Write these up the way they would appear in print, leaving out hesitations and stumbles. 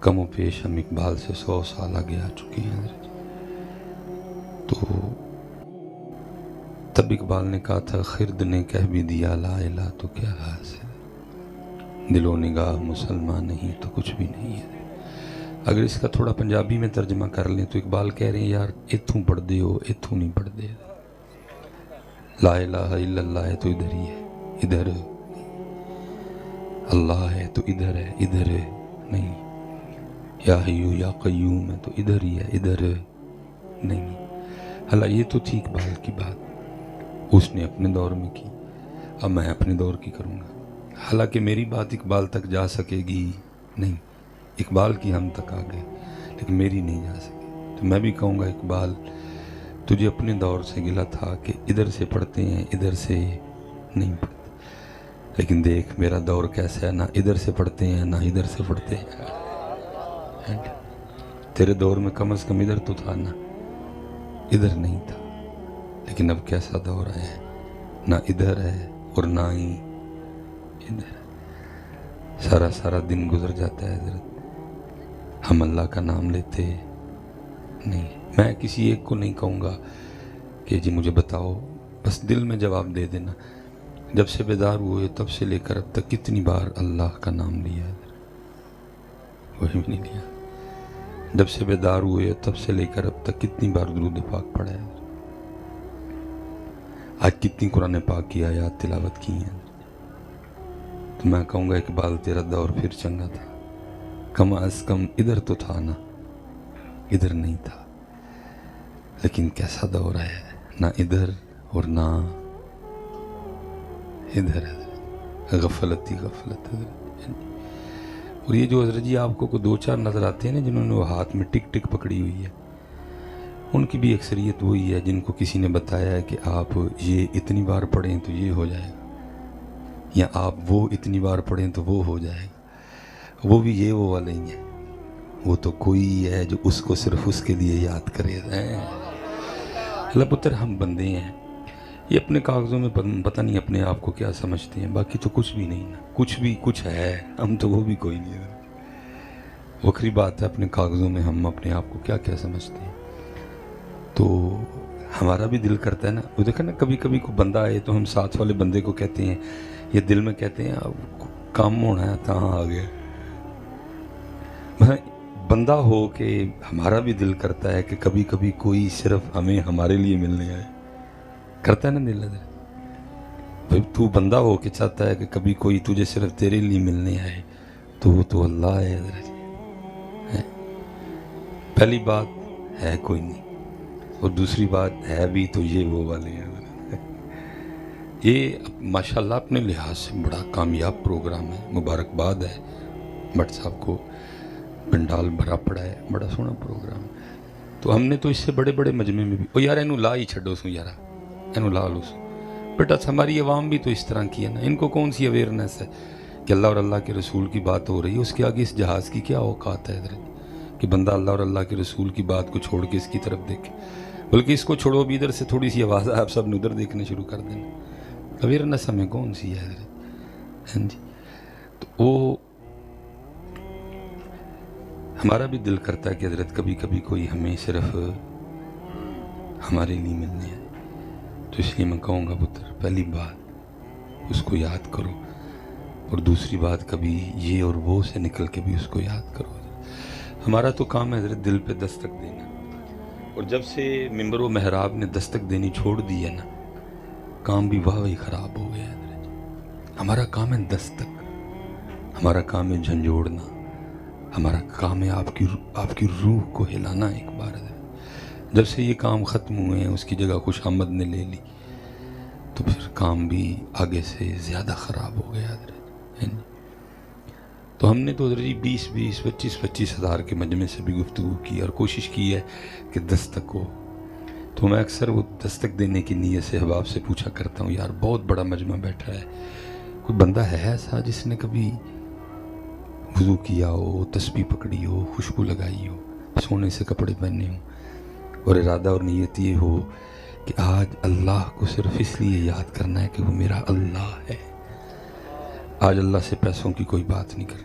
کم و پیش ہم اقبال سے 100 سال آگے آ چکے ہیں حضرت۔ تو تب اقبال نے کہا تھا خرد نے کہہ بھی دیا لا الہ تو کیا حاصل، دل و نگاہ مسلمان نہیں تو کچھ بھی نہیں ہے۔ اگر اس کا تھوڑا پنجابی میں ترجمہ کر لیں تو اقبال کہہ رہے ہیں یار اتھوں پڑھ دے ہو اتھوں نہیں پڑھ دے، لا الہ الا اللہ ہے تو ادھر ہی ہے، ادھر اللہ ہے تو ادھر ہے، ادھر نہیں، یا حیو یا قیوم ہے تو ادھر ہی ہے، ادھر نہیں۔ حالانکہ یہ تو تھی اقبال کی بات، اس نے اپنے دور میں کی، اب میں اپنے دور کی کروں گا۔ حالانکہ میری بات اقبال تک جا سکے گی نہیں، اقبال کی ہم تک آ گئے لیکن میری نہیں جا سکی، تو میں بھی کہوں گا اقبال تجھے اپنے دور سے گلہ تھا کہ ادھر سے پڑھتے ہیں ادھر سے نہیں پڑھتے، لیکن دیکھ میرا دور کیسا ہے، نہ ادھر سے پڑھتے ہیں نہ ادھر سے پڑھتے ہیں۔ تیرے دور میں کم از کم ادھر تو تھا نا، ادھر نہیں تھا، لیکن اب کیسا دور ہے، نہ ادھر ہے اور نہ ہی ادھر۔ سارا سارا دن گزر جاتا ہے حضرت، ہم اللہ کا نام لیتے نہیں۔ میں کسی ایک کو نہیں کہوں گا کہ جی مجھے بتاؤ، بس دل میں جواب دے دینا، جب سے بیدار ہوئے تب سے لے کر اب تک کتنی بار اللہ کا نام لیا ہے؟ وہی بھی نہیں لیا۔ جب سے بیدار ہوئے تب سے لے کر اب تک کتنی بار درود پاک پڑھا ہے؟ آج کتنی قرآن پاک کی آیات تلاوت کی ہیں؟ تو میں کہوں گا اقبال تیرا دور پھر چنگا تھا، کم از کم ادھر تو تھا نا، ادھر نہیں تھا، لیکن کیسا دور ہے، نہ ادھر اور نہ ادھر ہے، غفلت ہی غفلت ہے۔ اور یہ جو حضرت جی آپ کو دو چار نظر آتے ہیں نا جنہوں نے وہ ہاتھ میں ٹک ٹک پکڑی ہوئی ہے، ان کی بھی اکثریت وہی ہے جن کو کسی نے بتایا ہے کہ آپ یہ اتنی بار پڑھیں تو یہ ہو جائے گا، یا آپ وہ اتنی بار پڑھیں تو وہ ہو جائے گا۔ وہ بھی یہ وہ والے ہی ہیں، وہ تو کوئی ہے جو اس کو صرف اس کے لیے یاد کرے۔ اللہ پتر ہم بندے ہیں، یہ اپنے کاغذوں میں پتہ نہیں اپنے آپ کو کیا سمجھتے ہیں، باقی تو کچھ بھی نہیں نا، کچھ بھی کچھ ہے، ہم تو وہ بھی کوئی نہیں ہے۔ وکری بات ہے اپنے کاغذوں میں ہم اپنے آپ کو کیا کیا سمجھتے ہیں۔ تو ہمارا بھی دل کرتا ہے نا، وہ دیکھا نا کبھی کبھی کوئی بندہ آئے تو ہم ساتھ والے بندے کو کہتے ہیں یا دل میں کہتے ہیں اب کام ہونا ہے تاں آ گئے۔ بندہ ہو کہ ہمارا بھی دل کرتا ہے کہ کبھی کبھی کوئی صرف ہمیں ہمارے لیے ملنے آئے، کرتا ہے نا دل ادھر۔ بھائی تو بندہ ہو کے چاہتا ہے کہ کبھی کوئی تجھے صرف تیرے لیے ملنے آئے، تو وہ تو اللہ ہے حضرت۔ پہلی بات ہے کوئی نہیں، اور دوسری بات ہے بھی تو یہ وہ والے ہیں۔ یہ ماشاءاللہ اپنے لحاظ سے بڑا کامیاب پروگرام ہے، مبارکباد ہے بٹ صاحب کو، پنڈال بھرا پڑا ہے، بڑا سونا پروگرام ہے۔ تو ہم نے تو اس سے بڑے بڑے مجمع میں بھی، او یار اینو لا ہی چھڑو سو یارا، اینو لا لو سو بیٹا، ہماری عوام بھی تو اس طرح کی ہے نا، ان کو کون سی اویئرنیس ہے کہ اللہ اور اللہ کے رسول کی بات ہو رہی ہے، اس کے آگے اس جہاز کی کیا اوقات ہے حضرت کہ بندہ اللہ اور اللہ کے رسول کی بات کو چھوڑ کے اس کی طرف دیکھے، بلکہ اس کو چھوڑو بھی ادھر سے تھوڑی سی آواز ہے آپ سب نے ادھر دیکھنے شروع کر دینا، اویئرنیس ہمیں کون سی ہے حضرت؟ ہاں جی، تو وہ ہمارا بھی دل کرتا ہے کہ حضرت کبھی کبھی کوئی ہمیں صرف ہمارے لیے ملنے ہے، تو اس لیے میں کہوں گا پتر پہلی بات اس کو یاد کرو، اور دوسری بات کبھی یہ اور وہ سے نکل کے بھی اس کو یاد کرو۔ ہمارا تو کام ہے حضرت دل پہ دستک دینا، اور جب سے ممبر و محراب نے دستک دینی چھوڑ دی ہے نا، کام بھی واہ خراب ہو گیا حضرت۔ ہمارا کام ہے دستک، ہمارا کام ہے جھنجھوڑنا، ہمارا کام ہے آپ کی روح کو ہلانا ایک بار حضرت۔ جب سے یہ کام ختم ہوئے ہیں، اس کی جگہ خوش آمد نے لے لی، تو پھر کام بھی آگے سے زیادہ خراب ہو گیا حضرت۔ تو ہم نے تو حضرت 20 25 ہزار کے مجمع سے بھی گفتگو کی اور کوشش کی ہے کہ دستک ہو۔ تو میں اکثر وہ دستک دینے کی نیت سے احباب سے پوچھا کرتا ہوں، یار بہت بڑا مجمع بیٹھا ہے، کوئی بندہ ہے ایسا جس نے کبھی وضو کیا ہو، تسبیح پکڑی ہو، خوشبو لگائی ہو، سونے سے کپڑے پہنے ہوں، اور ارادہ اور نیت یہ ہو کہ آج اللہ کو صرف اس لیے یاد کرنا ہے کہ وہ میرا اللہ ہے، آج اللہ سے پیسوں کی کوئی بات نہیں کرنی،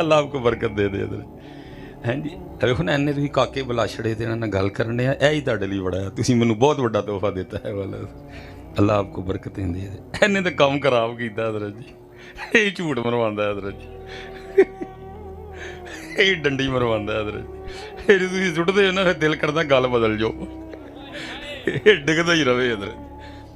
ਅੱਲਾਹ ਆਪਕੋ ਬਰਕਤ ਦੇ ਦੇ। ਹਾਂਜੀ ਵੇਖੋ ਨਾ, ਇੰਨੇ ਤੁਸੀਂ ਕਾਕੇ ਬਲਾਸ਼ੜੇ ਤੇ ਇਹਨਾਂ ਨਾਲ ਗੱਲ ਕਰਨੇ ਆ, ਇਹ ਹੀ ਤੁਹਾਡੇ ਲਈ ਬੜਾ ਹੈ, ਤੁਸੀਂ ਮੈਨੂੰ ਬਹੁਤ ਵੱਡਾ ਤੋਹਫਾ ਦਿੱਤਾ ਹੈ ਵਾਲਾ, ਅੱਲਾਹ ਆਪਕੋ ਬਰਕਤ ਦੇ ਦੇ। ਇਹਨੇ ਤਾਂ ਕੰਮ ਖਰਾਬ ਕੀਤਾ ਹਜ਼ਰਤ ਜੀ, ਇਹ ਝੂਠ ਮਰਵਾਉਂਦਾ ਹਜ਼ਰਤ ਜੀ, ਇਹ ਡੰਡੀ ਮਰਵਾਉਂਦਾ ਹਜ਼ਰਤ ਜੀ। ਇਹ ਤੁਸੀਂ ਸੁੱਟਦੇ ਹੋ ਨਾ, ਫਿਰ ਦਿਲ ਕਰਦਾ ਗੱਲ ਬਦਲ ਜਾਓ, ਇਹ ਡਿੱਗਦਾ ਹੀ ਰਵੇ ਹਜ਼ਰਤ।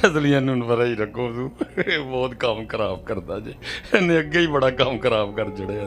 ਅਸਲੀਆਂ ਨੂੰ ਪਤਾ ਹੀ ਰੱਖੋ ਤੂੰ, ਬਹੁਤ ਕੰਮ ਖਰਾਬ ਕਰਦਾ ਜੇ, ਇਹਨੇ ਅੱਗੇ ਹੀ ਬੜਾ ਕੰਮ ਖਰਾਬ ਕਰ ਜੜਿਆ,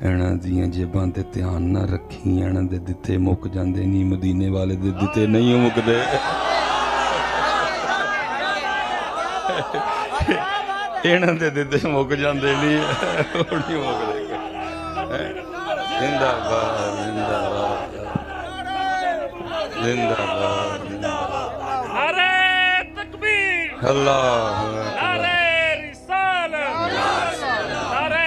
ਇਹਨਾਂ ਦੀਆਂ ਜੇਬਾਂ ਤੇ ਧਿਆਨ ਨਾ ਰੱਖੀ, ਇਹਨਾਂ ਦੇ ਦਿੱਤੇ ਮੁੱਕ ਜਾਂਦੇ ਨਹੀਂ, ਮਦੀਨੇ ਵਾਲੇ ਦੇ ਦਿੱਤੇ ਨਹੀਂ ਮੁੱਕਦੇ। ਇਹਨਾਂ ਦੇ ਦਿੱਤੇ ਮੁੱਕ ਜਾਂਦੇ ਨਹੀਂ, ਉਹ ਨਹੀਂ ਮੁੱਕਦੇ। ਜ਼ਿੰਦਾਬਾਦ ਜ਼ਿੰਦਾਬਾਦ ਜ਼ਿੰਦਾਬਾਦ ਜ਼ਿੰਦਾਬਾਦ। ਨਾਰੇ ਤਕਬੀਰ, ਅੱਲਾਹੁ ਅਕਬਰ, ਨਾਰੇ ਰਿਸਾਲਤ, ਨਾਰੇ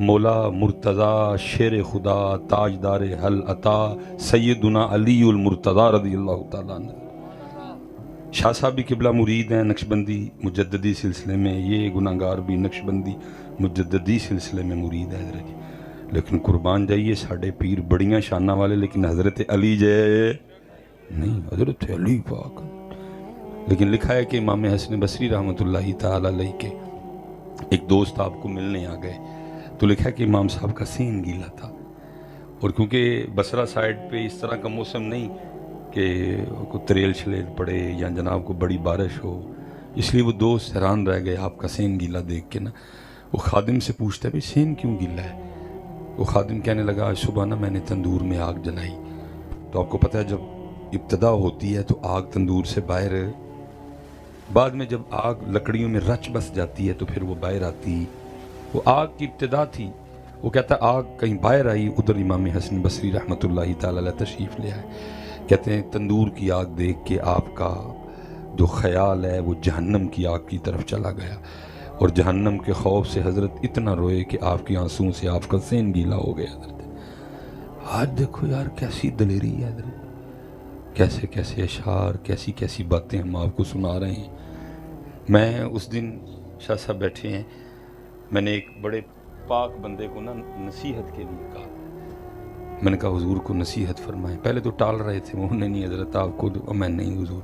مولا مرتضی شیر خدا تاجدار حل عطا سیدنا علی المرتضی رضی اللہ تعالیٰ عنہ شاہ صاحب بھی قبلہ مرید ہیں نقشبندی مجددی سلسلے میں، یہ گناہگار بھی نقشبندی مجددی سلسلے میں مرید ہے حضرت جی، لیکن قربان جائیے ساڑھے پیر بڑیاں شانہ والے، لیکن حضرت علی جے نہیں، حضرت علی پاک۔ لیکن لکھا ہے کہ امام حسن بصری رحمۃ اللہ تعالی علیہ کے ایک دوست آپ کو ملنے آ گئے، تو لکھا ہے کہ امام صاحب کا سین گیلا تھا، اور کیونکہ بصرہ سائڈ پہ اس طرح کا موسم نہیں کہ کوئی تریل چھلیل پڑے یا جناب کو بڑی بارش ہو، اس لیے وہ دوست حیران رہ گئے آپ کا سین گیلا دیکھ کے نا۔ وہ خادم سے پوچھتا ہے بھئی سین کیوں گیلا ہے؟ وہ خادم کہنے لگا آج صبح نا میں نے تندور میں آگ جلائی، تو آپ کو پتہ ہے جب ابتدا ہوتی ہے تو آگ تندور سے باہر، بعد میں جب آگ لکڑیوں میں رچ بس جاتی ہے تو پھر وہ باہر آتی، وہ آگ کی ابتدا تھی۔ وہ کہتا ہے آگ کہیں باہر آئی، ادھر امام حسن بصری رحمۃ اللہ تعالی علیہ تشریف لے آئے، کہتے ہیں تندور کی آگ دیکھ کے آپ کا جو خیال ہے وہ جہنم کی آگ کی طرف چلا گیا، اور جہنم کے خوف سے حضرت اتنا روئے کہ آپ کی آنسوں سے آپ کا سین گیلا ہو گیا حضرت۔ آج دیکھو یار کیسی دلیری ہے حضرت، کیسے کیسے اشعار، کیسی کیسی باتیں ہم آپ کو سنا رہے ہیں۔ میں اس دن شاہ صاحب بیٹھے ہیں، میں نے ایک بڑے پاک بندے کو نا نصیحت کے لیے کہا، میں نے کہا حضور کو نصیحت فرمائیں، پہلے تو ٹال رہے تھے وہ نہیں حضرت آپ کو، میں نہیں حضور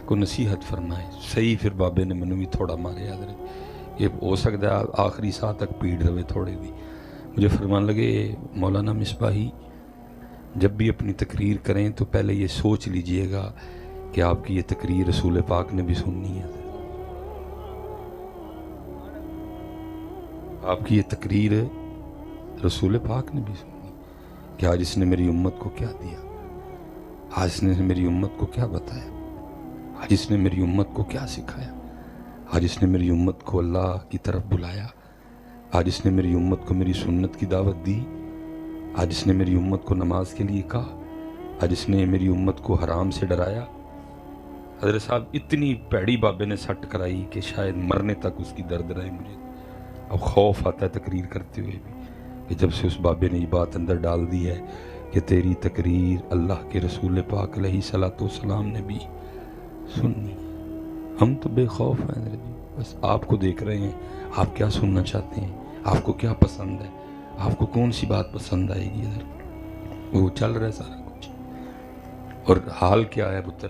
کو نصیحت فرمائیں صحیح، پھر بابے نے منو بھی تھوڑا مارے حضرت، یہ ہو سکتا ہے آخری سا تک پیڑ رہے تھوڑے بھی۔ مجھے فرمان لگے مولانا مصباحی جب بھی اپنی تقریر کریں تو پہلے یہ سوچ لیجئے گا کہ آپ کی یہ تقریر رسول پاک نے بھی سننی ہے، آپ کی یہ تقریر رسول پاک نے بھی سننی کہ آج اس نے میری امت کو کیا دیا، آج اس نے میری امت کو کیا بتایا، آج اس نے میری امت کو کیا سکھایا، آج اس نے میری امت کو اللہ کی طرف بلایا، آج اس نے میری امت کو میری سنت کی دعوت دی، آج اس نے میری امت کو نماز کے لیے کہا، آج اس نے میری امت کو حرام سے ڈرایا۔ حضرت صاحب اتنی پیڑی بابے نے سٹ کرائی کہ شاید مرنے تک اس کی درد رہے مجھے، اب خوف آتا ہے تقریر کرتے ہوئے بھی کہ جب سے اس بابے نے یہ بات اندر ڈال دی ہے کہ تیری تقریر اللہ کے رسول پاک علیہ الصلوۃ والسلام نے بھی سننی، ہم تو بے خوف ہیں حضرت جی، بس آپ کو دیکھ رہے ہیں آپ کیا سننا چاہتے ہیں، آپ کو کیا پسند ہے، آپ کو کون سی بات پسند آئے گی حضرت، وہ چل رہا ہے سارا کچھ۔ اور حال کیا ہے پتر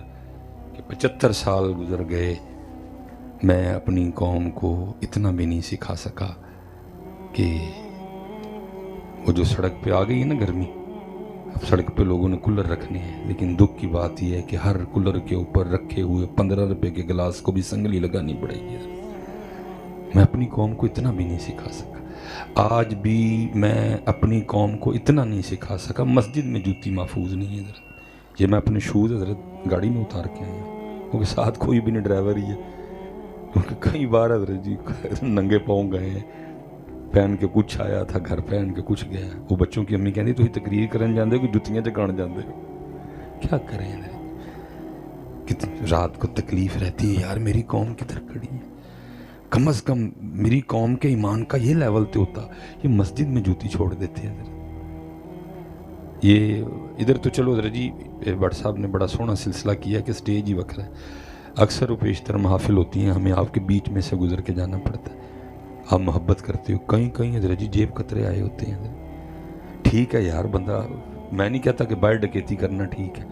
کہ 75 سال گزر گئے، میں اپنی قوم کو اتنا بھی نہیں سکھا سکا کہ وہ جو سڑک پہ آ گئی ہے نا گرمی، اب سڑک پہ لوگوں نے کولر رکھنے ہیں، لیکن دکھ کی بات یہ ہے کہ ہر کولر کے اوپر رکھے ہوئے 15 روپے کے گلاس کو بھی سنگلی لگانی پڑے گی۔ میں اپنی قوم کو اتنا بھی نہیں سکھا سکا، آج بھی میں اپنی قوم کو اتنا نہیں سکھا سکا، مسجد میں جوتی محفوظ نہیں ہے حضرت، یہ میں اپنے شوز حضرت گاڑی میں اتار کے آیا ہوں، کیونکہ ساتھ کوئی بھی نہیں ڈرائیور ہی ہے، کیونکہ کئی بار حضرت جی ننگے پاؤں گئے ہیں، پہن کے کچھ آیا تھا گھر پہن کے کچھ گیا، وہ بچوں کی امی کہتی تو ہی تقریر کرن جاندے کہ جتیاں چکان جاندے ہو، کیا کریں کتنی رات کو تکلیف رہتی ہے یار، میری قوم کدھر کھڑی ہے، کم از کم میری قوم کے ایمان کا یہ لیول تے ہوتا، یہ مسجد میں جوتی چھوڑ دیتے ہیں حضرت۔ یہ ادھر تو چلو حضرت جی بٹ صاحب نے بڑا سونا سلسلہ کیا کہ سٹیج ہی وکر ہے، اکثر و بیشتر محافل ہوتی ہیں ہمیں آپ کے بیچ میں سے گزر کے جانا پڑتا ہے، آپ محبت کرتے ہو، کہیں کہیں حضرت جی جیب قطرے آئے ہوتے ہیں حضرت، ٹھیک ہے یار بندہ، میں نہیں کہتا کہ باہر ڈکیتی کرنا ٹھیک ہے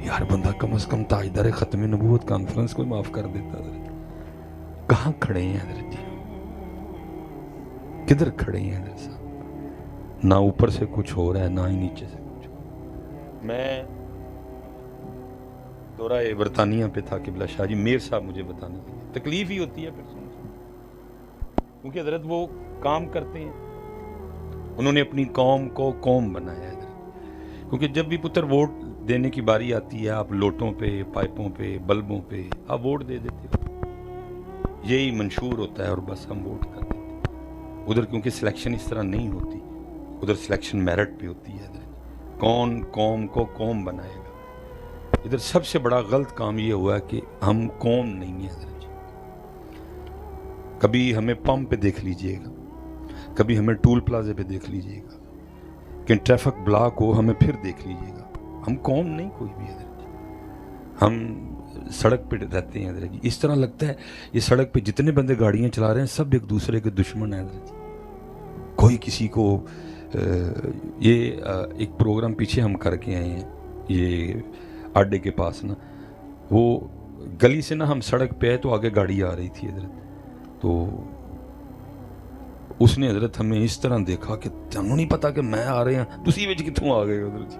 یار، بندہ کم از کم تاجدار ختم نبوت کانفرنس کو معاف کر دیتا حضرت، کہاں کھڑے ہیں حضرت جی، کدھر کھڑے ہیں حضرت صاحب، نہ اوپر سے کچھ ہو رہا ہے نہ ہی نیچے سے کچھ ہو رہا ہے۔ میں دورہ برطانیہ پہ تھا قبلہ شاہ جی، میر صاحب مجھے بتانے کے لیے، تکلیف ہی ہوتی ہے پھر کیونکہ حضرت وہ کام کرتے ہیں، انہوں نے اپنی قوم کو قوم بنایا ہے حضرت، کیونکہ جب بھی پتر ووٹ دینے کی باری آتی ہے آپ لوٹوں پہ پائپوں پہ بلبوں پہ آپ ووٹ دے دیتے ہو، یہی منشور ہوتا ہے اور بس ہم ووٹ کر دیتے ہیں، ادھر کیونکہ سلیکشن اس طرح نہیں ہوتی، ادھر سلیکشن میرٹ پہ ہوتی ہے حضرت، کون قوم کو قوم بنائے گا، ادھر سب سے بڑا غلط کام یہ ہوا ہے کہ ہم قوم نہیں ہیں حضرت جی، کبھی ہمیں پمپ پہ دیکھ لیجئے گا، کبھی ہمیں ٹول پلازے پہ دیکھ لیجئے گا کہ ٹریفک بلاک ہو ہمیں پھر دیکھ لیجئے گا. ہم قوم نہیں کوئی بھی حضرت جی, ہم سڑک پہ رہتے ہیں حضرت جی. اس طرح لگتا ہے یہ سڑک پہ جتنے بندے گاڑیاں چلا رہے ہیں سب ایک دوسرے کے دشمن ہیں حضرت جی. کوئی کسی کو یہ ایک پروگرام پیچھے ہم کر کے آئے ہیں یہ اڈے کے پاس نا, وہ گلی سے نا ہم سڑک پہ آئے تو آگے گاڑی آ رہی تھی حضرت, تو اس نے حضرت ہمیں اس طرح دیکھا کہ تمہیں نہیں پتا کہ میں آ رہے ہیں, تسی وچ کتوں آ گئے حضرت جی.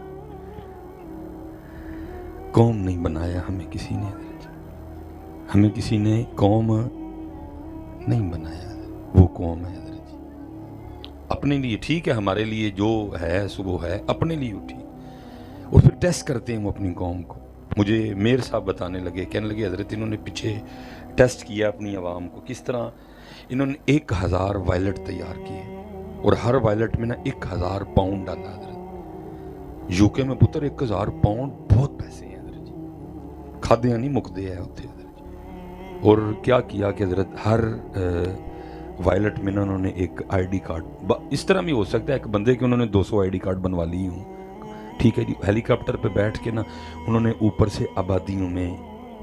قوم نہیں بنایا ہمیں کسی نے حضرت جی, ہمیں کسی نے قوم نہیں بنایا, وہ قوم ہے حضرت جی. اپنے لیے ٹھیک ہے, ہمارے لیے جو ہے سو وہ ہے, اپنے لیے ٹھیک, اور پھر ٹیسٹ کرتے ہیں وہ اپنی قوم کو. مجھے میر صاحب بتانے لگے, کہنے لگے حضرت انہوں نے پیچھے ٹیسٹ کیا اپنی عوام کو, کس طرح انہوں نے 1000 وائلٹ تیار کیے اور ہر وائلٹ میں نا 1000 پاؤنڈ ڈالا حضرت. یو کے میں پتر 1000 پاؤنڈ بہت پیسے ہیں حضرت جی, کھادیاں نہیں مکدے ہیں ہوتے حضرت جی. اور کیا کیا کہ حضرت ہر وائلٹ میں نا انہوں نے ایک آئی ڈی کارڈ, اس طرح بھی ہو سکتا ہے ایک بندے کے انہوں نے 200 آئی ڈی کارڈ بنوا لی ہوں, ٹھیک ہے جی. ہیلی کاپٹر پہ بیٹھ کے نا انہوں نے اوپر سے آبادیوں میں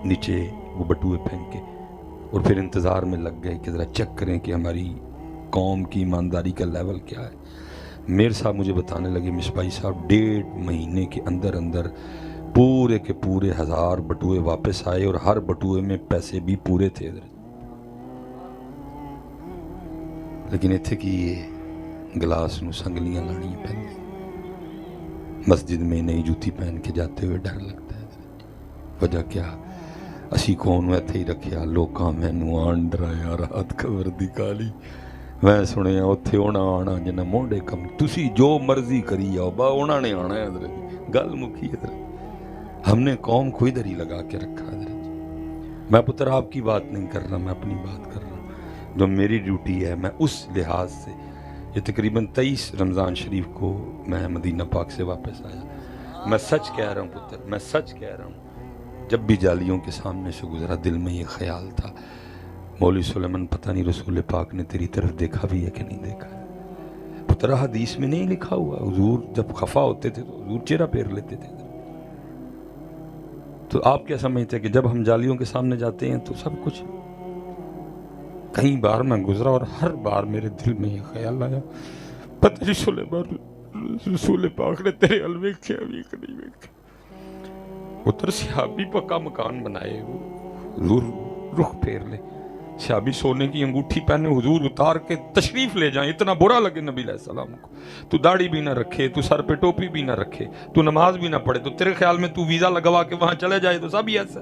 نیچے وہ بٹوئے پھینک کے اور پھر انتظار میں لگ گئے کہ ذرا چیک کریں کہ ہماری قوم کی ایمانداری کا لیول کیا ہے. میر صاحب مجھے بتانے لگے, مصباحی صاحب 1.5 مہینے کے اندر اندر پورے کے پورے 1000 بٹوئے واپس آئے اور ہر بٹوئے میں پیسے بھی پورے تھے حضرت. لیکن اتھے کی گلاس نو سنگلیاں لانی پہنی, مسجد میں نئی جوتی پہن کے جاتے ہوئے ڈر لگتا ہے. وجہ کیا, اسی کون ایتھے ہی رکھیا, لوکاں مینوں آن ڈرایا رات خبر دی کالی, میں سنیا اتھے ہونا آنا جنہ مونڈے کم, تسی جو مرضی کری آؤ با انہاں نے آنا ہے حضرت. گل مکی حضرت, ہم نے قوم کو ادھر ہی لگا کے رکھا حضرت. میں پتر آپ کی بات نہیں کر رہا, میں اپنی بات کر رہا ہوں جو میری ڈیوٹی ہے. میں اس لحاظ سے یہ تقریباً 23 رمضان شریف کو میں مدینہ پاک سے واپس آیا. میں سچ کہہ رہا ہوں پتر, میں سچ کہہ رہا ہوں, جب بھی جالیوں کے سامنے سے گزرا دل میں یہ خیال تھا, مولوی سلیمان پتہ نہیں رسول پاک نے تیری طرف دیکھا بھی ہے کہ نہیں دیکھا ہے. پتر حدیث میں نہیں لکھا ہوا, حضور جب خفا ہوتے تھے تو حضور چہرہ پھیر لیتے تھے. تو آپ کیا سمجھتے ہیں کہ جب ہم جالیوں کے سامنے جاتے ہیں تو سب کچھ؟ کئی بار میں گزرا اور ہر بار میرے دل میں یہ خیال آیا, پتہ نہیں سلیمان رسول پاک نے تیرے علوے کیا بھی کہ نہیں دیکھا. پتر صحابی پکا مکان بنائے, حضور رخ پھیر لے, صحابی سونے کی انگوٹھی پہنے, حضور اتار کے تشریف لے جائیں, اتنا برا لگے نبی علیہ السلام کو. تو داڑھی بھی نہ رکھے, تو سر پہ ٹوپی بھی نہ رکھے, تو نماز بھی نہ پڑھے, تو تیرے خیال میں تو ویزا لگوا کے وہاں چلے جائے تو سب ہی ایسا.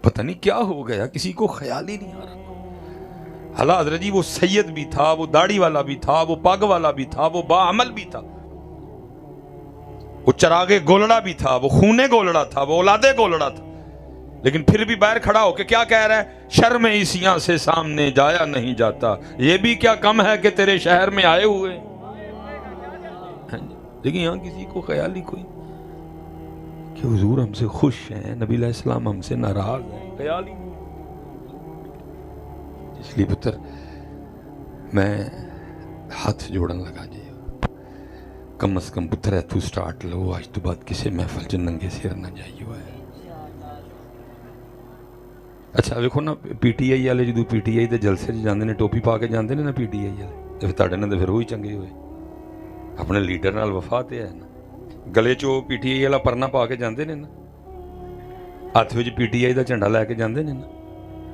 پتہ نہیں کیا ہو گیا, کسی کو خیال ہی نہیں آ رہا. حالا حضرت جی وہ سید بھی تھا, وہ داڑھی والا بھی تھا, وہ پاگ والا بھی تھا, وہ با عمل بھی تھا, وہ چراغے گولڑا بھی تھا, وہ خونے گولڑا تھا, وہ اولادے گولڑا تھا, لیکن پھر بھی باہر کھڑا ہو کے کیا کہہ رہا ہے, شرم عیسیاں سے سامنے جایا نہیں جاتا, یہ بھی کیا کم ہے کہ تیرے شہر میں آئے ہوئے. لیکن یہاں کسی کو خیال ہی کوئی کہ حضور ہم سے خوش ہیں, نبی علیہ السلام ہم سے ناراض ہیں, خیال ہی. اس لیے پتر میں ہاتھ جوڑن لگا جی, کم از کم پتر ہے تو سٹارٹ لو, آج تو بعد کسے محفل چ ننگے سر نہ جائیو ہے. اچھا ویکھو نا, پی ٹی آئی والے جدو پی ٹی آئی دے جلسے جاندے نے ٹوپی پا کے جاندے نے نا پی ٹی آئی والے, تے تہاڈے نال تے پھر وہی چنگے ہوئے, اپنے لیڈر نال وفا تے ہے نا. گلے چو پی ٹی آئی والا پرنا پا کے جاندے نے نا, ہاتھ وچ پی ٹی آئی دا جھنڈا لے کے جاندے نے نا,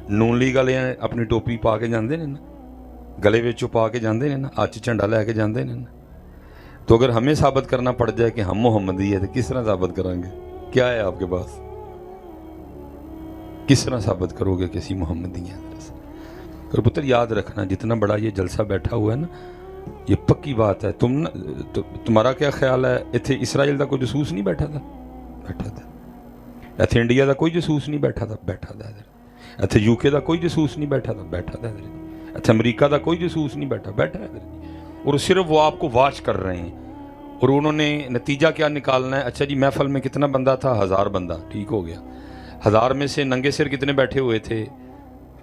نون لیگ والے اپنی ٹوپی پا کے جاندے نے نا, گلے وچ پا کے جاندے نے نا, ہاتھ جھنڈا لے کے جاندے نے نا. تو اگر ہمیں ثابت کرنا پڑ جائے کہ ہم محمدی ہے تو کس طرح ثابت کریں گے؟ کیا ہے آپ کے پاس؟ کس طرح ثابت کرو گے کہ اسی محمدی ہیں؟ اور پتر یاد رکھنا, جتنا بڑا یہ جلسہ بیٹھا ہوا ہے نا, یہ پکی بات ہے. تمہارا کیا خیال ہے, ایتھے اسرائیل دا کوئی جاسوس نہیں بیٹھا تھا؟ بیٹھا تھا. ایتھے انڈیا دا کوئی جاسوس نہیں بیٹھا تھا؟ بیٹھا تھا. ایتھے یو کے دا کوئی جاسوس نہیں بیٹھا تھا؟ بیٹھا تھا. ایتھے امریکہ دا کوئی جاسوس نہیں بیٹھا؟ بیٹھا ہے. اور صرف وہ آپ کو واچ کر رہے ہیں, اور انہوں نے نتیجہ کیا نکالنا ہے. اچھا جی محفل میں کتنا بندہ تھا؟ 1000 بندہ, ٹھیک ہو گیا. 1000 میں سے ننگے سر کتنے بیٹھے ہوئے تھے؟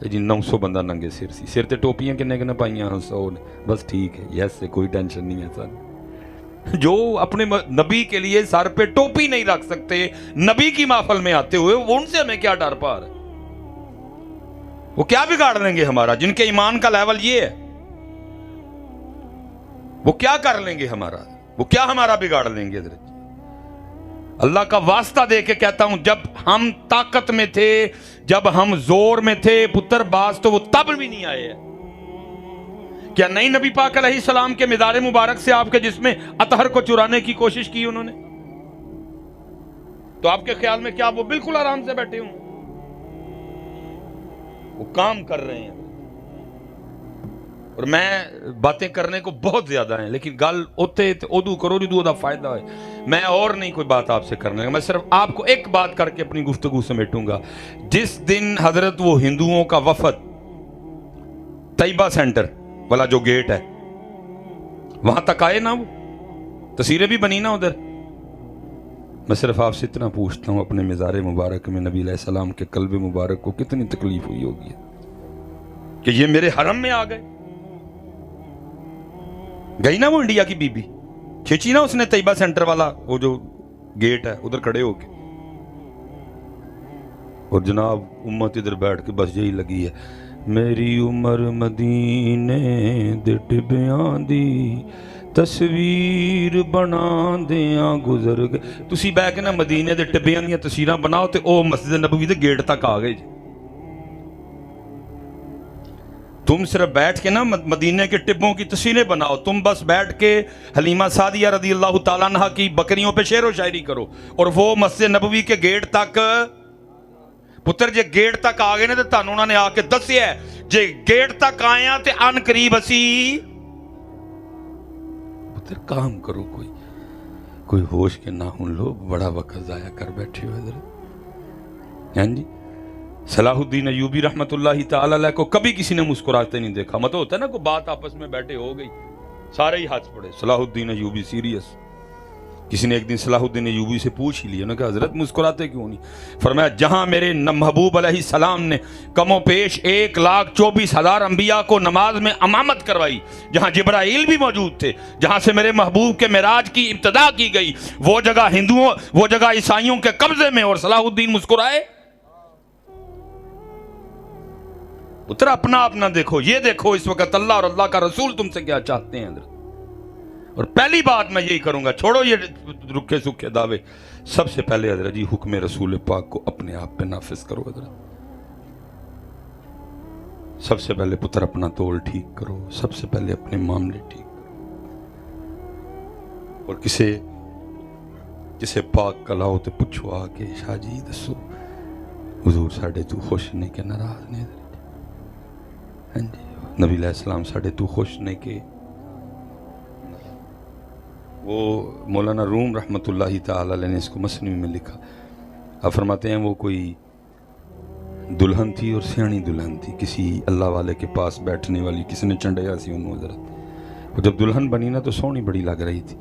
جی 900 بندہ ننگے سر سی, سر تے ٹوپیاں کنے کنے پائیاں 100 نے, بس ٹھیک ہے یس سے کوئی ٹینشن نہیں ہے سر. جو اپنے نبی کے لیے سر پہ ٹوپی نہیں رکھ سکتے نبی کی محفل میں آتے ہوئے, ان سے ہمیں کیا ڈر پا رہا ہے؟ وہ کیا بگاڑ لیں گے ہمارا؟ جن کے ایمان کا لیول یہ ہے وہ کیا کر لیں گے ہمارا؟ وہ کیا ہمارا بگاڑ لیں گے؟ اللہ کا واسطہ دے کے کہتا ہوں, جب ہم طاقت میں تھے, جب ہم زور میں تھے پتر باز تو وہ تب بھی نہیں آئے ہیں. کیا نہیں نبی پاک علیہ السلام کے مزار مبارک سے آپ کے جسم اطہر کو چرانے کی کوشش کی انہوں نے؟ تو آپ کے خیال میں کیا وہ بالکل آرام سے بیٹھے ہوں؟ وہ کام کر رہے ہیں. اور میں باتیں کرنے کو بہت زیادہ ہیں, لیکن گل اوتے ادو کرو جدو دا فائدہ ہے. میں اور نہیں کوئی بات آپ سے کرنے گا, میں صرف آپ کو ایک بات کر کے اپنی گفتگو سمیٹوں گا. جس دن حضرت وہ ہندوؤں کا وفد طیبہ سینٹر والا جو گیٹ ہے وہاں تک آئے نا, وہ تصویریں بھی بنی نا ادھر, میں صرف آپ سے اتنا پوچھتا ہوں اپنے مزار مبارک میں نبی علیہ السلام کے قلب مبارک کو کتنی تکلیف ہوئی ہوگی کہ یہ میرے حرم میں آ گئے. گئی نا وہ انڈیا کی بی بی, کھینچی نا اس نے طیبہ سینٹر والا وہ جو گیٹ ہے ادھر کھڑے ہو کے, اور جناب امت ادھر بیٹھ کے بس یہی لگی ہے, میری عمر مدینے دے ٹبیاں دی تصویر بنا دیاں گزر گئے. تسی بہ کے نا مدینے دے ٹبیاں دیاں تصویراں بناؤ تے او مسجد نبوی دے گیٹ تک آ گئے. تم صرف بیٹھ کے نا مدینے کے ٹبوں کی تصویریں بناؤ, تم بس بیٹھ کے حلیمہ سعدیہ رضی اللہ تعالیٰ عنہ کی بکریوں پہ شعر و شاعری کرو, اور وہ مسجد نبوی کے گیٹ تک پتر جے گیٹ تک آ گئے نا تو تانوں انہوں نے آ کے دسیا ہے جے گیٹ تک آئے ہیں تے ان قریب اسی پتر کام کرو, کوئی ہوش کے نہ ہوں لو, بڑا وقت ضائع کر بیٹھے ہو ادھر. ہاں جی, صلاح الدین ایوبی رحمت اللہ تعالی علیہ کو کبھی کسی نے مسکراتے نہیں دیکھا. مطلب ہوتا ہے نا کوئی بات آپس میں بیٹھے ہو گئی سارے ہی ہاتھ پڑے, صلاح الدین ایوبی سیریس. کسی نے ایک دن صلاح الدین ایوبی سے پوچھ ہی لیا, انہوں نے کہا حضرت مسکراتے کیوں نہیں؟ فرمایا جہاں میرے محبوب علیہ السلام نے کم و پیش 1,24,000 انبیاء کو نماز میں امامت کروائی, جہاں جبرائیل بھی موجود تھے, جہاں سے میرے محبوب کے معراج کی ابتدا کی گئی, وہ جگہ ہندوؤں وہ جگہ عیسائیوں کے قبضے میں, اور صلاح الدین مسکرائے. اتر اپنا دیکھو, یہ دیکھو اس وقت اللہ اور اللہ کا رسول تم سے کیا چاہتے ہیں. اور پہلی بات میں یہی کروں گا, چھوڑو یہ رکھے سکھے دعوے, سب سے پہلے حضرت جی حکم رسول پاک کو اپنے آپ پہ نافذ کرو. حضرت سب سے پہلے پتر اپنا تول ٹھیک کرو, سب سے پہلے اپنے معاملے ٹھیک کرو, اور کسے پاک کلاؤ تو پوچھو آ کے شاہ جی دسو حضور ساڑھے تو خوش نہیں کہ ناراض نہیں؟ نبی علیہ السلام ساڑھے تو خوش نہیں کہ؟ وہ مولانا روم رحمت اللہ تعالی علیہ نے اس کو مثنوی میں لکھا, آپ فرماتے ہیں وہ کوئی دلہن تھی اور سیانی دلہن تھی, کسی اللہ والے کے پاس بیٹھنے والی, کسی نے چنڈیا سی انہوں حضرت. وہ جب دلہن بنی نا تو سونی بڑی لگ رہی تھی,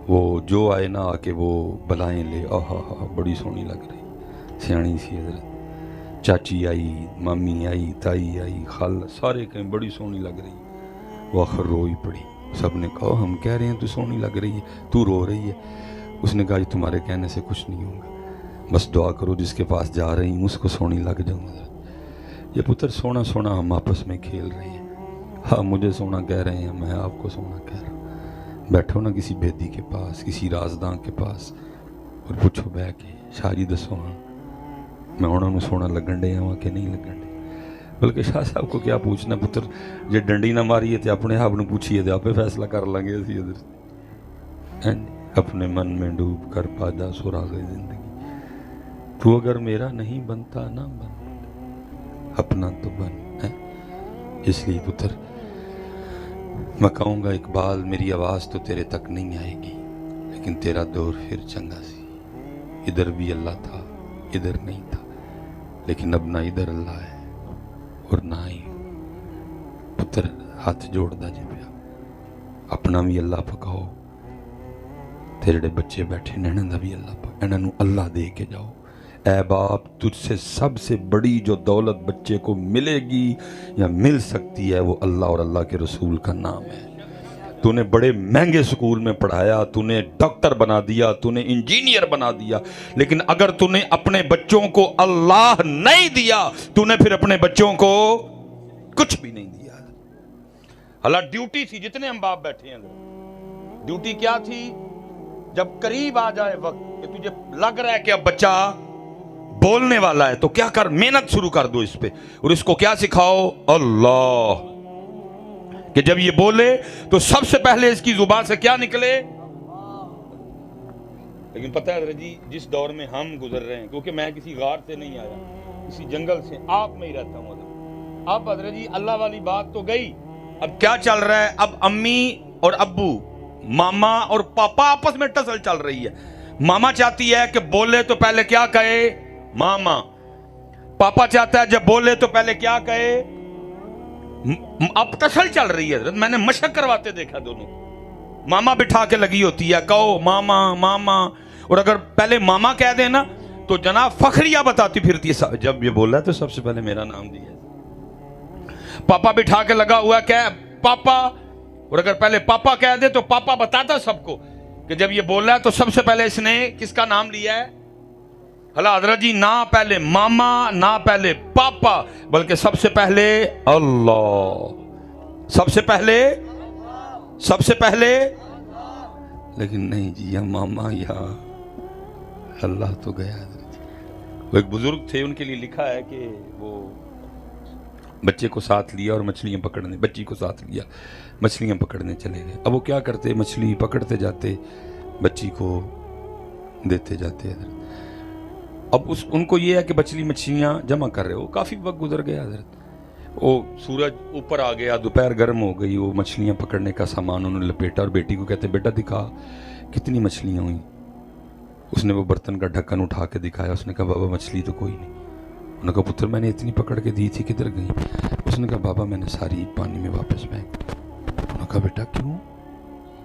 وہ جو آئے نا آ کے وہ بلائیں لے, آہا بڑی سونی لگ رہی, سیانی سی حضرت. چاچی آئی, مامی آئی, تائی آئی, خال, سارے کہیں بڑی سونی لگ رہی. وہ آخر روئی پڑی, سب نے کہا ہم کہہ رہے ہیں تو سونی لگ رہی ہے, تو رو رہی ہے. اس نے کہا یہ تمہارے کہنے سے کچھ نہیں ہوگا, بس دعا کرو جس کے پاس جا رہی ہوں اس کو سونی لگ جاؤں. یہ پتر سونا ہم آپس میں کھیل رہے ہیں, ہاں مجھے سونا کہہ رہے ہیں, میں آپ کو سونا کہہ رہا ہوں. بیٹھو نا کسی بیدی کے پاس, کسی رازداں کے پاس, اور پوچھو بہ کے شاہ جی دسو ہاں میں انہوں نے سونا لگن دے ہوں کہ نہیں لگن دے. بلکہ شاہ صاحب کو کیا پوچھنا پتر, جے ڈنڈی نہ ماری ہے تو اپنے آپ نے پوچھیے تو آپ فیصلہ کر لیں گے. اسی ادھر اپنے من میں ڈوب کر پاجا سراغ زندگی, تو اگر میرا نہیں بنتا نہ بن, اپنا تو بن ہے. اس لیے پتر میں کہوں گا اقبال میری آواز تو تیرے تک نہیں آئے گی, لیکن تیرا دور پھر چنگا سی, ادھر بھی اللہ تھا ادھر نہیں تھا, لیکن اب نہ ادھر اللہ ہے اور نہ ہی. پتر ہاتھ جوڑ دا جے پیا, اپنا بھی اللہ پکاؤ, تیرے بچے بیٹھے نے انہاں دا بھی اللہ پکاؤ, انہاں نو اللہ دے کے جاؤ. اے باپ تجھ سے سب سے بڑی جو دولت بچے کو ملے گی یا مل سکتی ہے وہ اللہ اور اللہ کے رسول کا نام ہے. تو نے بڑے مہنگے سکول میں پڑھایا, تو نے ڈاکٹر بنا دیا, تو نے انجینئر بنا دیا, لیکن اگر تو نے اپنے بچوں کو اللہ نہیں دیا تو نے پھر اپنے بچوں کو کچھ بھی نہیں دیا. اللہ ڈیوٹی تھی, جتنے ہم باپ بیٹھے ہیں ڈیوٹی کیا تھی, جب قریب آ جائے وقت کہ تجھے لگ رہا ہے کہ اب بچہ بولنے والا ہے تو کیا کر, محنت شروع کر دو اس پہ, اور اس کو کیا سکھاؤ, اللہ, کہ جب یہ بولے تو سب سے پہلے اس کی زبان سے کیا نکلے. لیکن پتہ ہے حضرت جی جس دور میں ہم گزر رہے ہیں, کیونکہ میں کسی غار سے نہیں آیا, کسی جنگل سے, آپ میں ہی رہتا ہوں حضرت. اب حضرت جی اللہ والی بات تو گئی, اب کیا چل رہا ہے, اب امی اور ابو, ماما اور پاپا آپس میں ٹسل چل رہی ہے. ماما چاہتی ہے کہ بولے تو پہلے کیا کہے ماما, پاپا چاہتا ہے جب بولے تو پہلے کیا کہے. اب ٹسل چل رہی ہے حضرت, میں نے مشق کرواتے دیکھا دونوں. ماما بٹھا کے لگی ہوتی ہے, کہو ماما ماما, اور اگر پہلے ماما کہہ دے نا تو جناب فخریہ بتاتی پھرتی ہے, جب یہ بول رہا ہے تو سب سے پہلے میرا نام دیا. پاپا بٹھا کے لگا ہوا کہ پاپا, اور اگر پہلے پاپا کہہ دے تو پاپا بتاتا سب کو کہ جب یہ بول رہا ہے تو سب سے پہلے اس نے کس کا نام لیا ہے. اللہ حضرت جی نہ پہلے ماما نہ پہلے پاپا, بلکہ سب سے پہلے اللہ, سب سے پہلے. لیکن نہیں جی, یا ماما یا اللہ تو گیا حضرت. وہ ایک بزرگ تھے, ان کے لیے لکھا ہے کہ وہ بچے کو ساتھ لیا اور مچھلیاں پکڑنے, بچی کو ساتھ لیا, مچھلیاں پکڑنے چلے گئے. اب وہ کیا کرتے, مچھلی پکڑتے جاتے, بچی کو دیتے جاتے حضرت. اب ان کو یہ ہے کہ مچھلیاں جمع کر رہے ہو, کافی وقت گزر گیا حضرت, وہ سورج اوپر آ گیا, دوپہر گرم ہو گئی, وہ مچھلیاں پکڑنے کا سامان انہوں نے لپیٹا اور بیٹی کو کہتے بیٹا دکھا کتنی مچھلیاں ہوئیں. اس نے وہ برتن کا ڈھکن اٹھا کے دکھایا, اس نے کہا بابا مچھلی تو کوئی نہیں. انہوں نے کہا پتر میں نے اتنی پکڑ کے دی تھی کدھر گئی. اس نے کہا بابا میں نے ساری پانی میں واپس پھینک. انہوں نے کہا بیٹا کیوں,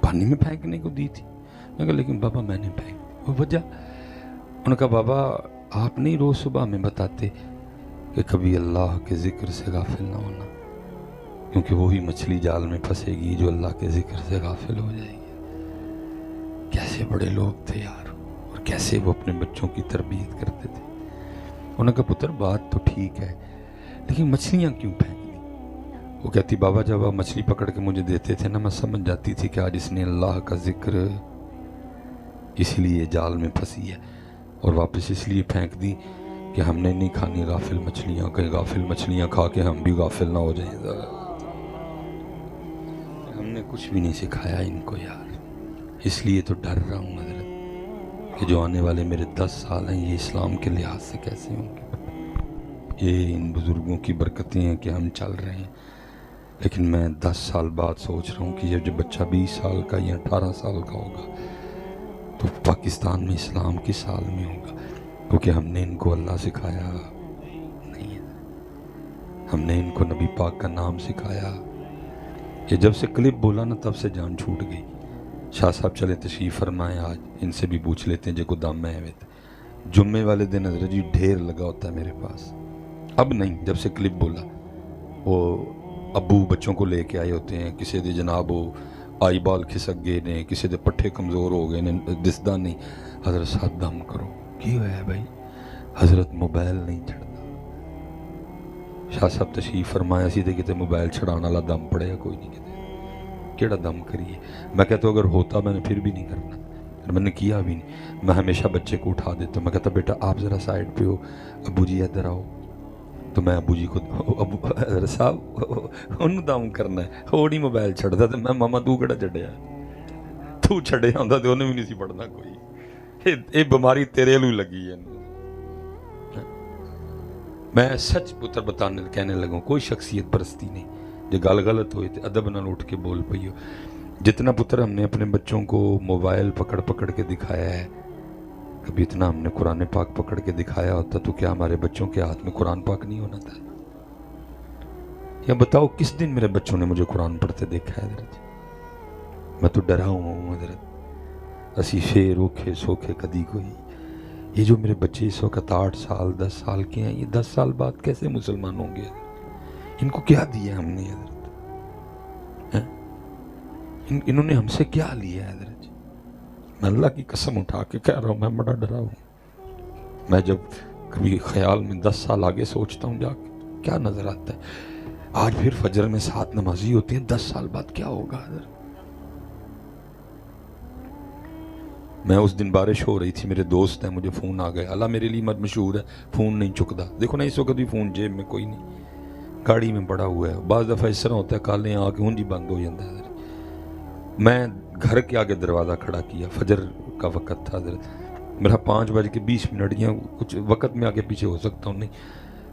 پانی میں پھینکنے کو دی تھی. میں نے کہا لیکن بابا میں نے پھینک, وہ وجہ. انہوں نے کہا بابا آپ نہیں روز صبح میں بتاتے کہ کبھی اللہ کے ذکر سے غافل نہ ہونا, کیونکہ وہی مچھلی جال میں پھنسے گی جو اللہ کے ذکر سے غافل ہو جائے گی. کیسے بڑے لوگ تھے یار, اور کیسے وہ اپنے بچوں کی تربیت کرتے تھے. انہوں نے کہا پتر بات تو ٹھیک ہے لیکن مچھلیاں کیوں پھینک دی. وہ کہتی بابا جب آپ مچھلی پکڑ کے مجھے دیتے تھے نا, میں سمجھ جاتی تھی کہ آج اس نے اللہ کا ذکر, اس لیے جال میں پھنسی ہے, اور واپس اس لیے پھینک دی کہ ہم نے نہیں کھانی غافل مچھلیاں, کہیں غافل مچھلیاں کھا کے ہم بھی غافل نہ ہو جائیں. ہم نے کچھ بھی نہیں سکھایا ان کو یار, اس لیے تو ڈر رہا ہوں حضرت کہ جو آنے والے میرے 10 سال ہیں یہ اسلام کے لحاظ سے کیسے ہوں گے. یہ ان بزرگوں کی برکتیں ہیں کہ ہم چل رہے ہیں, لیکن میں 10 سال بعد سوچ رہا ہوں کہ یہ جو بچہ 20 سال کا یا 18 سال کا ہوگا تو پاکستان میں اسلام کس سال میں ہوگا, کیونکہ ہم نے ان کو اللہ سکھایا نہیں ہے. ہم نے ان کو نبی پاک کا نام سکھایا. یہ جب سے کلپ بولا نا تب سے جان چھوٹ گئی. شاہ صاحب چلے تشریف فرمائیں, آج ان سے بھی پوچھ لیتے ہیں جو گودام میں ہوئے تھے. جمعے والے دن حضرت جی ڈھیر لگا ہوتا ہے میرے پاس, اب نہیں, جب سے کلپ بولا وہ ابو بچوں کو لے کے آئے ہوتے ہیں, کسی دے جناب وہ آئی بال کھسک گئے نے, کسی دے پٹھے کمزور ہو گئے نے, دسدا نہیں. حضرت صاحب دم کرو, کی ہوا ہے بھائی؟ حضرت موبائل نہیں چھڑتا. شاہ صاحب تشریف فرمایا سی تے کتے موبائل چھڑانا لا دم پڑے گا کوئی نہیں, کہتے کیڑا دم کریے. میں کہتا ہوں اگر ہوتا میں نے پھر بھی نہیں کرنا, میں نے کیا بھی نہیں. میں ہمیشہ بچے کو اٹھا دیتا ہوں, میں کہتا بیٹا آپ ذرا سائڈ پہ ہو, ابو جی ادھر آؤ. تو میں ابو جی کو ابو حضرت صاحب انہوں دم کرنا ہے, وہ نہیں موبائل چھڑتا. تو میں ماما تو کیڑا چھڑیا, تو چھڑیا ہوتا تو انہیں بھی نہیں سی پڑھنا کوئی. یہ بیماری تیرے لوں لگی ہے. میں سچ پتر بتانے کہنے لگا, کوئی شخصیت پرستی نہیں. جو گل غلط ہوئی تو ادب نال اٹھ کے بول پئی ہو. جتنا پتر ہم نے اپنے بچوں کو موبائل پکڑ پکڑ کے دکھایا ہے, کبھی اتنا ہم نے قرآن پاک پکڑ کے دکھایا ہوتا تو کیا ہمارے بچوں کے ہاتھ میں قرآن پاک نہیں ہونا تھا؟ یا بتاؤ کس دن میرے بچوں نے مجھے قرآن پڑھتے دیکھا ہے حضرت؟ میں تو ڈرا ہوں حضرت. اسی شیر اوکھے سوکھے کدی کوئی یہ جو میرے بچے اس وقت 8 سال 10 سال کے ہیں، یہ 10 سال بعد کیسے مسلمان ہوں گے؟ ان کو کیا دیا ہم نے حضرت؟ انہوں نے ہم سے کیا لیا حضرت؟ میں اللہ کی قسم اٹھا کے کہہ رہا ہوں، میں بڑا ڈرا ہوں۔ میں جب کبھی خیال میں 10 سال آگے سوچتا ہوں جا کے کیا نظر آتا ہے؟ آج پھر فجر میں 7 نمازی ہوتے ہیں، 10 سال بعد کیا ہوگا حضرت؟ میں اس دن بارش ہو رہی تھی، میرے دوست ہیں، مجھے فون آ گیا، اللہ میرے لیے مت مشہور ہے فون نہیں چکتا۔ دیکھو نا اس وقت بھی فون جیب میں کوئی نہیں، گاڑی میں پڑا ہوا ہے۔ بعض دفعہ اس طرح ہوتا ہے کالے آ کے ہونجی بند ہو جاتا ہے حضرت۔ میں گھر کے آگے دروازہ کھڑا کیا، فجر کا وقت تھا حضرت، میرا 5:20 یا کچھ وقت میں آگے پیچھے ہو سکتا ہوں، نہیں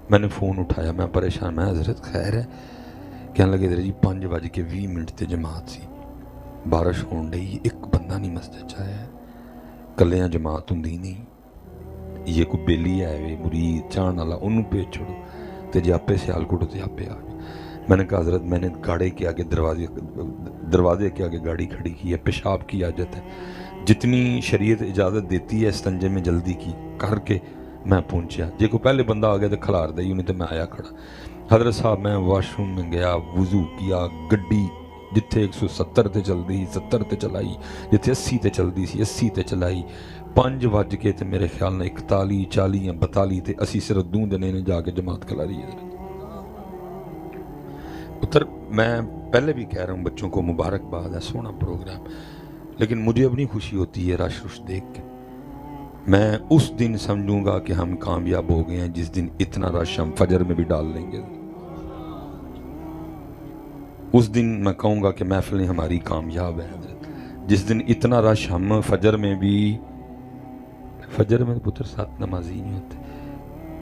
میں نے فون اٹھایا، میں پریشان، میں حضرت خیر ہے؟ کہنے لگے حضرت جی 5:20 تے جماعت سی، بارش ہون ڈئی، ایک بندہ نہیں مسجد چاہیا ہے، کلیاں جماعت ہوں نہیں، یہ کوئی بیلی ہے وے مرید چان والا، انہوں پہ چھوڑو تے جی آپے سیال کوٹو تے آپے آ جائے۔ میں نے کہا حضرت میں نے گاڑی کے آگے دروازے کے آگے گاڑی کھڑی کی ہے، پیشاب کی حاجت ہے، جتنی شریعت اجازت دیتی ہے استنجے میں جلدی کی کر کے میں پہنچیا، جے کو پہلے بندہ آ گیا تو کھلار دئی انہیں، تو میں آیا کھڑا۔ حضرت صاحب میں واش روم میں گیا، وضو کیا، گڈی جتھے 170 تے چل دی 70 تے چلائی، جتھے 80 تے چل دی سی 80 تے چلائی، 5 بج کے تے میرے خیال میں 41 40 یا 42 تے اسی صرف دوں دنے نے جا کے جماعت کھلا رہی ہے۔ اتر میں پہلے بھی کہہ رہا ہوں بچوں کو مبارکباد ہے، سونا پروگرام، لیکن مجھے اپنی خوشی ہوتی ہے رش دیکھ کے۔ میں اس دن سمجھوں گا کہ ہم کامیاب ہو گئے ہیں جس دن اتنا رش ہم فجر میں بھی ڈال لیں گے، اس دن میں کہوں گا کہ محفلیں ہماری کامیاب ہیں حضرت، جس دن اتنا رش ہم فجر میں بھی، فجر میں پتر 7 نمازی نہیں ہوتے،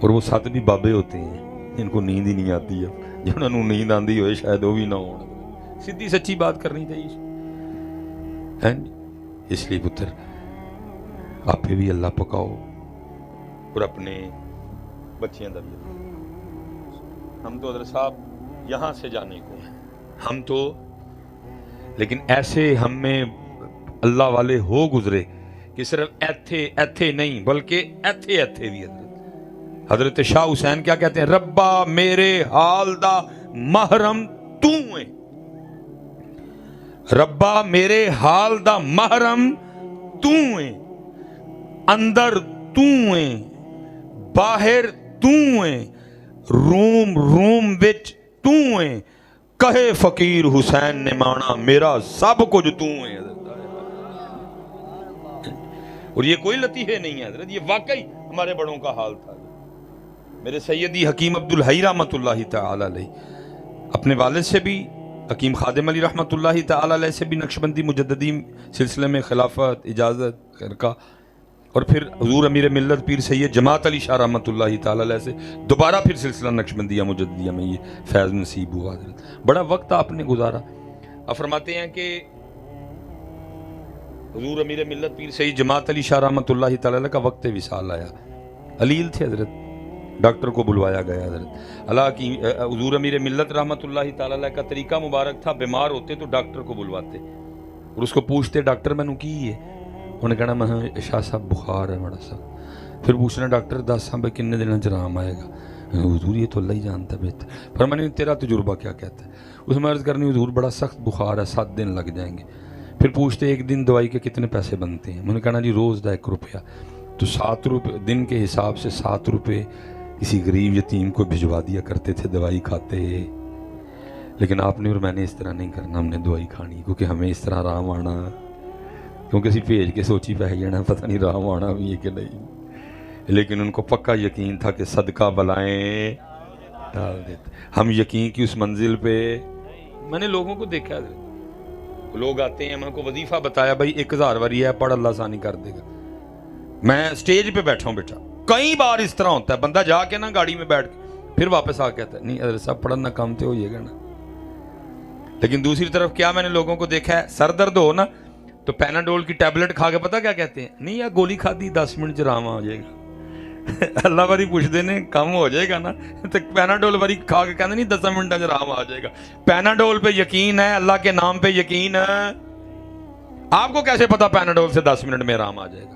اور وہ 7 بھی بابے ہوتے ہیں، ان کو نیند ہی نہیں آتی ہے، جنہوں نے نیند آندی ہوئے شاید وہ بھی نہ ہونا، سیدھی سچی بات کرنی چاہیے۔ اس لیے پتر آپ بھی اللہ پکاؤ اور اپنے بچیاں دا بھی اللہ۔ ہم تو حضرت صاحب یہاں سے جانے کو ہیں، ہم تو لیکن ایسے ہم میں اللہ والے ہو گزرے کہ صرف ایتھے نہیں بلکہ ایتھے بھی حضرت شاہ حسین کیا کہتے ہیں؟ ربا میرے حال دا محرم تو ہے، ربا میرے حال دا محرم تو ہے، اندر تو ہے باہر تو ہے، روم وچ تو ہے، کہے فقیر حسین نے مانا میرا سب کچھ تو ہے۔ اور یہ کوئی لطیفے نہیں ہے حضرت، یہ واقعی ہمارے بڑوں کا حال تھا۔ میرے سیدی حکیم عبدالحی رحمۃ اللہ تعالی علیہ اپنے والد سے بھی، حکیم خادم علی رحمۃ اللہ تعالی علیہ سے بھی نقشبندی مجددین سلسلے میں خلافت اجازت خرقہ، اور پھر حضور امیر ملت پیر سید جماعت علی شاہ رحمۃ اللہ تعالی علیہ سے دوبارہ پھر سلسلہ نقشبندیہ مجددیہ میں یہ فیض نصیب ہوا حضرت۔ بڑا وقت آپ نے گزارا۔ آپ فرماتے ہیں کہ حضور امیر ملت پیر سید جماعت علی شاہ رحمۃ اللہ تعالی علیہ کا وقت وصال آیا، علیل تھے حضرت، ڈاکٹر کو بلوایا گیا حضرت۔ اللہ کی حضور امیر ملت رحمۃ اللہ تعالی علیہ کا طریقہ مبارک تھا، بیمار ہوتے تو ڈاکٹر کو بلواتے اور اس کو پوچھتے ڈاکٹر میں نے کی ہے، انہیں کہنا میں شاہ صاحب بخار ہے بڑا سا، پھر پوچھنا ڈاکٹر 10 صاحب کنے دن آرام آئے گا؟ حضور یہ تو اللہ ہی جانتا ہے بہتر، پھر میں نے تیرا تجربہ کیا کہتا ہے؟ اس میں عرض کرنی حضور بڑا سخت بخار ہے 7 دن لگ جائیں گے۔ پھر پوچھتے ایک دن دوائی کے کتنے پیسے بنتے ہیں؟ میں نے کہنا جی روز دا 1 روپیہ، تو 7 روپے دن کے حساب سے 7 روپے کسی غریب یتیم کو بھجوا دیا کرتے تھے، دوائی کھاتے۔ لیکن آپ نے اور میں نے اس طرح نہیں کرنا، ہم نے دوائی کھانی کیونکہ ہمیں اس طرح آرام آنا، کیونکہ اسی بھیج کے سوچی پہ جانا پتہ نہیں آرام آنا بھی ہے کہ نہیں، لیکن ان کو پکا یقین تھا کہ صدقہ بلائیں ڈال دیتے۔ ہم یقین کی اس منزل پہ، میں نے لوگوں کو دیکھا، لوگ آتے ہیں، میں ان کو وظیفہ بتایا بھائی 1000 واری ہے پڑھ، اللہ آسانی کر دے گا۔ میں سٹیج پہ بیٹھا ہوں بیٹا، کئی بار اس طرح ہوتا ہے بندہ جا کے نا گاڑی میں بیٹھ کے پھر واپس آ کہتا ہے نہیں حضرت صاحب پڑھنا کام تو ہوئے گا نا۔ لیکن دوسری طرف کیا میں نے لوگوں کو دیکھا ہے، سر درد ہو نا تو پیناڈول کی ٹیبلٹ کھا کے پتہ کیا کہتے ہیں؟ نہیں یار گولی کھا دی 10 منٹ آرام آ جائے گا۔ اللہ باری پوچھتے نے کم ہو جائے گا نا تو پیناڈول باری کھا کے کہتے نہیں 10 منٹ آرام آ جائے گا۔ پیناڈول پہ یقین ہے، اللہ کے نام پہ یقین ہے۔ آپ کو کیسے پتا پیناڈول سے 10 منٹ میں آرام آ جائے گا؟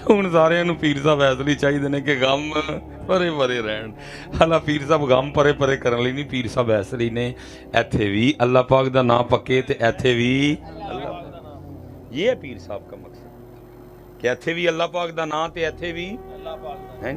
ਹੁਣ ਸਾਰਿਆਂ ਨੂੰ ਪੀਰ ਸਾਹਿਬ ਇਸ ਲਈ ਚਾਹੀਦੇ ਨੇ ਕਿ ਗਮ ਪਰੇ ਪਰੇ ਰਹਿਣ। ਹਾਲਾ ਪੀਰ ਸਾਹਿਬ ਗਮ ਪਰੇ ਪਰੇ ਕਰਨ ਲਈ ਨਹੀਂ, ਪੀਰ ਸਾਹਿਬ ਇਸ ਲਈ ਨੇ ਇੱਥੇ ਵੀ ਅੱਲਾਹ ਪਾਕ ਦਾ ਨਾਮ ਪੱਕੇ ਤੇ ਇੱਥੇ ਵੀ ਅੱਲਾਹ ਪਾਕ। ਇਹ ਹੈ ਪੀਰ ਸਾਹਿਬ ਦਾ ਮਕਸਦ ਕਿ ਇੱਥੇ ਵੀ ਅੱਲਾਹ ਪਾਕ ਦਾ ਨਾਮ ਤੇ ਇੱਥੇ ਵੀ ਅੱਲਾਹ ਪਾਕ ਹੈ।